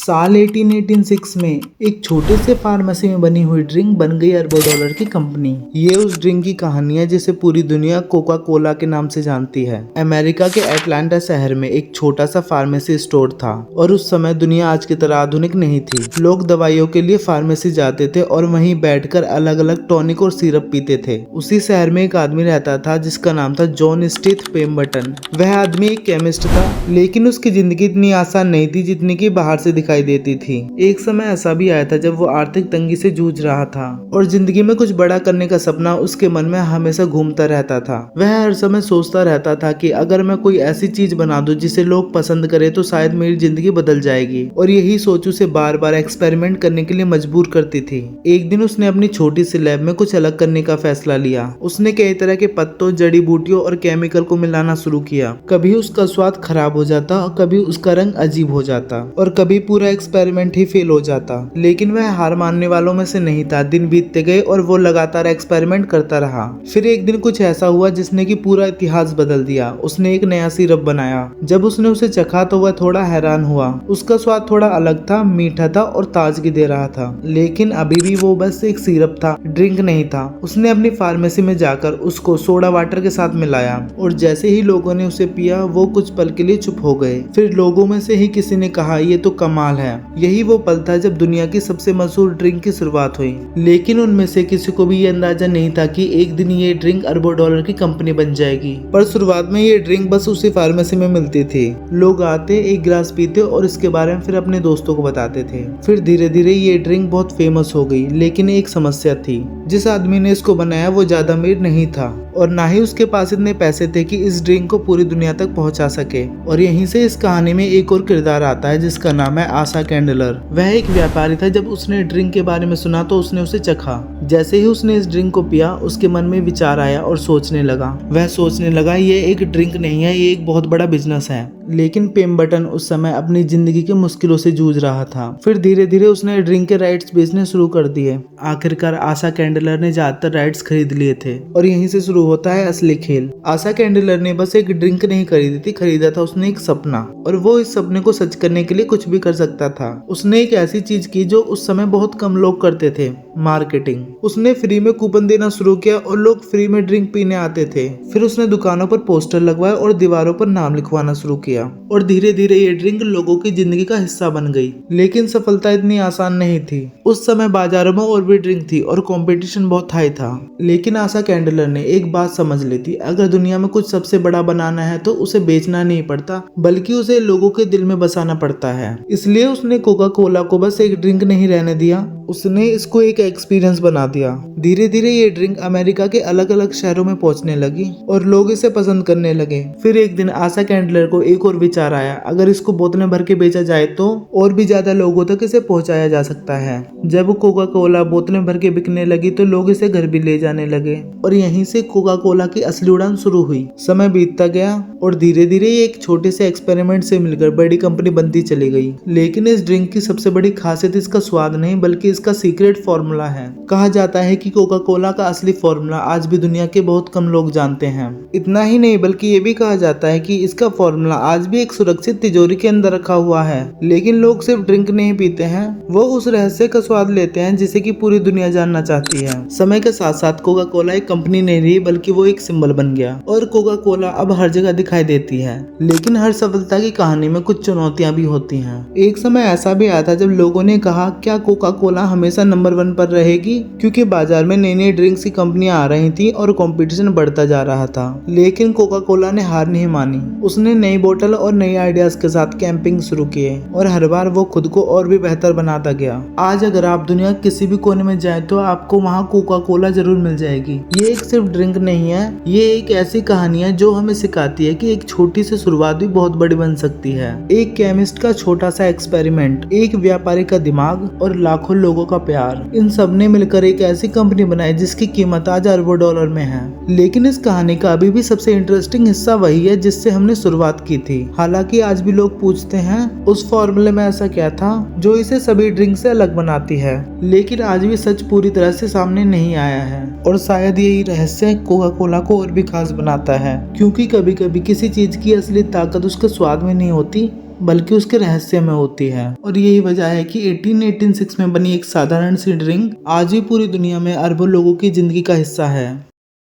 साल 1886 में एक छोटे से फार्मेसी में बनी हुई ड्रिंक बन गई अरबों डॉलर की कंपनी। ये उस ड्रिंक की कहानी है जिसे पूरी दुनिया कोका कोला के नाम से जानती है। अमेरिका के एटलांटा शहर में एक छोटा सा फार्मेसी स्टोर था और उस समय दुनिया आज की तरह आधुनिक नहीं थी। लोग दवाइयों के लिए फार्मेसी जाते थे और वहीं बैठकर अलग अलग टॉनिक और सिरप पीते थे। उसी शहर में एक आदमी रहता था जिसका नाम था जॉन स्टीथ पेम्बर्टन। वह आदमी एक केमिस्ट था, लेकिन उसकी जिंदगी इतनी आसान नहीं थी जितनी की बाहर से दिखाई देती थी। एक समय ऐसा भी आया था जब वो आर्थिक तंगी से जूझ रहा था और जिंदगी में कुछ बड़ा करने का सपना उसके मन में हमेशा घूमता रहता था। वह हर समय सोचता रहता था कि अगर मैं कोई ऐसी चीज बना दूं जिसे लोग पसंद करें तो शायद मेरी जिंदगी बदल जाएगी, और यही सोच उसे बार बार एक्सपेरिमेंट करने के लिए मजबूर करती थी। एक दिन उसने अपनी छोटी सी लैब में कुछ अलग करने का फैसला लिया। उसने कई तरह के पत्तों, जड़ी बूटियों और केमिकल को मिलाना शुरू किया। कभी उसका स्वाद खराब हो जाता और कभी उसका रंग अजीब हो जाता और कभी पूरा एक्सपेरिमेंट ही फेल हो जाता, लेकिन वह हार मानने वालों में से नहीं था। दिन बीतते गए और वो लगातार एक्सपेरिमेंट करता रहा। फिर एक दिन कुछ ऐसा हुआ जिसने कि पूरा इतिहास बदल दिया। उसने एक नया सिरप बनाया। जब उसने उसे चखा तो वह थोड़ा हैरान हुआ। उसका स्वाद थोड़ा अलग था, मीठा था और ताजगी दे रहा था, लेकिन अभी भी वो बस एक सिरप था, ड्रिंक नहीं था। उसने अपनी फार्मेसी में जाकर उसको सोडा वाटर के साथ मिलाया और जैसे ही लोगों ने उसे पिया वो कुछ पल के लिए चुप हो गए। फिर लोगों में से ही किसी ने कहा, ये तो कमाल है। यही वो पल था जब दुनिया की सबसे मशहूर ड्रिंक की शुरुआत हुई, लेकिन उनमें से किसी को भी ये अंदाजा नहीं था कि एक दिन ये ड्रिंक अरबों डॉलर की कंपनी बन जाएगी। पर शुरुआत में ये ड्रिंक बस उसी फार्मेसी में मिलती थी। लोग आते, एक गिलास पीते और इसके बारे में फिर अपने दोस्तों को बताते थे। फिर धीरे धीरे ये ड्रिंक बहुत फेमस हो गई, लेकिन एक समस्या थी। जिस आदमी ने इसको बनाया वो ज्यादा अमीर नहीं था और ना ही उसके पास इतने पैसे थे कि इस ड्रिंक को पूरी दुनिया तक पहुंचा सके। और यहीं से इस कहानी में एक और किरदार आता है जिसका नाम है आशा कैंडलर। वह एक व्यापारी था। जब उसने ड्रिंक के बारे में सुना तो उसने उसे चखा। जैसे ही उसने इस ड्रिंक को पिया उसके मन में विचार आया और सोचने लगा। वह सोचने लगा, ये एक ड्रिंक नहीं है, ये एक बहुत बड़ा बिजनेस है। लेकिन पेम्बर्टन उस समय अपनी जिंदगी की मुश्किलों से जूझ रहा था। फिर धीरे धीरे उसने ड्रिंक के राइट्स बेचने शुरू कर दिए। आखिरकार आशा कैंडलर ने ज्यादातर राइट्स खरीद लिए थे और यहीं से शुरू होता है असली खेल। आशा कैंडलर ने बस एक ड्रिंक नहीं खरीदी थी, खरीदा था उसने एक सपना, और वो इस सपने को सच करने के लिए कुछ भी कर सकता था। उसने एक ऐसी चीज की जो उस समय बहुत कम लोग करते थे, मार्केटिंग। उसने फ्री में कूपन देना शुरू किया और लोग फ्री में ड्रिंक पीने आते थे। फिर उसने दुकानों पर पोस्टर लगवाए और दीवारों पर नाम लिखवाना शुरू किया और धीरे धीरे ये ड्रिंक लोगों की जिंदगी का हिस्सा बन गई। लेकिन सफलता इतनी आसान नहीं थी। उस समय बाजारों में और भी ड्रिंक थी और कंपटीशन बहुत हाई था। लेकिन आशा कैंडलर ने एक बात समझ ली थी, अगर दुनिया में कुछ सबसे बड़ा बनाना है तो उसे बेचना नहीं पड़ता, बल्कि उसे लोगों के दिल में बसाना पड़ता है। इसलिए उसने कोका कोला को बस एक ड्रिंक नहीं रहने दिया, उसने इसको एक एक्सपीरियंस बना दिया। धीरे धीरे ये ड्रिंक अमेरिका के अलग अलग शहरों में पहुंचने लगी और लोग इसे पसंद करने लगे। फिर एक दिन आशा कैंडलर को एक और विचार आया, अगर इसको बोतलें भर के बेचा जाए तो और भी ज्यादा लोगों तक इसे पहुंचाया जा सकता है। जब कोका कोला बोतलें भर के बिकने लगी तो लोग इसे घर भी ले जाने लगे और यहीं से कोका कोला की असली उड़ान शुरू हुई। समय बीतता गया और धीरे धीरे ये एक छोटे से एक्सपेरिमेंट से मिलकर बड़ी कंपनी बनती चली गई। लेकिन इस ड्रिंक की सबसे बड़ी खासियत इसका स्वाद नहीं बल्कि इसका सीक्रेट फॉर्मूला है। कहा जाता है कि कोका कोला का असली फॉर्मूला आज भी दुनिया के बहुत कम लोग जानते हैं। इतना ही नहीं बल्कि ये भी कहा जाता है कि इसका फॉर्मूला आज भी एक सुरक्षित तिजोरी के अंदर रखा हुआ है। लेकिन लोग सिर्फ ड्रिंक नहीं पीते हैं, वो उस रहस्य का स्वाद लेते हैं जिसे कि पूरी दुनिया जानना चाहती है। समय के साथ साथ कोका कोला एक कंपनी नहीं रही बल्कि वो एक सिंबल बन गया और कोका कोला अब हर जगह दिखाई देती है। लेकिन हर सफलता की कहानी में कुछ चुनौतियां भी होती हैं। एक समय ऐसा भी आया था जब लोगों ने कहा, क्या कोका कोला हमेशा नंबर 1 पर रहेगी? क्योंकि बाजार में नई नई ड्रिंक्स की कंपनियां आ रही थी और कंपटीशन बढ़ता जा रहा था। लेकिन कोका कोला ने हार नहीं मानी। उसने नई बोतल और नई आइडियाज के साथ कैंपिंग शुरू किए और हर बार वो खुद को और भी बेहतर बनाता गया। आज अगर आप दुनिया किसी भी कोने में जाएं तो आपको वहाँ कोका कोला जरूर मिल जाएगी। ये एक सिर्फ ड्रिंक नहीं है, ये एक ऐसी कहानी है जो हमें सिखाती है कि एक छोटी सी शुरुआत भी बहुत बड़ी बन सकती है। एक केमिस्ट का छोटा सा एक्सपेरिमेंट, एक व्यापारी का दिमाग और लाखों लोगों का प्यार, इन सब ने मिलकर एक ऐसी कंपनी बनाई जिसकी कीमत आज अरबों डॉलर में है। लेकिन इस कहानी का अभी भी सबसे इंटरेस्टिंग हिस्सा वही है जिससे हमने शुरुआत की थी। हालांकि आज भी लोग पूछते हैं उस फॉर्मूले में ऐसा क्या था जो इसे सभी ड्रिंक से अलग बनाती है, लेकिन आज भी सच पूरी तरह से सामने नहीं आया है और शायद यही रहस्य कोका कोला को और भी खास बनाता है। क्योंकि कभी कभी किसी चीज की असली ताकत उसके स्वाद में नहीं होती बल्कि उसके रहस्य में होती है। और यही वजह है कि 1886 में बनी एक साधारण सी ड्रिंक आज भी पूरी दुनिया में अरबों लोगों की जिंदगी का हिस्सा है।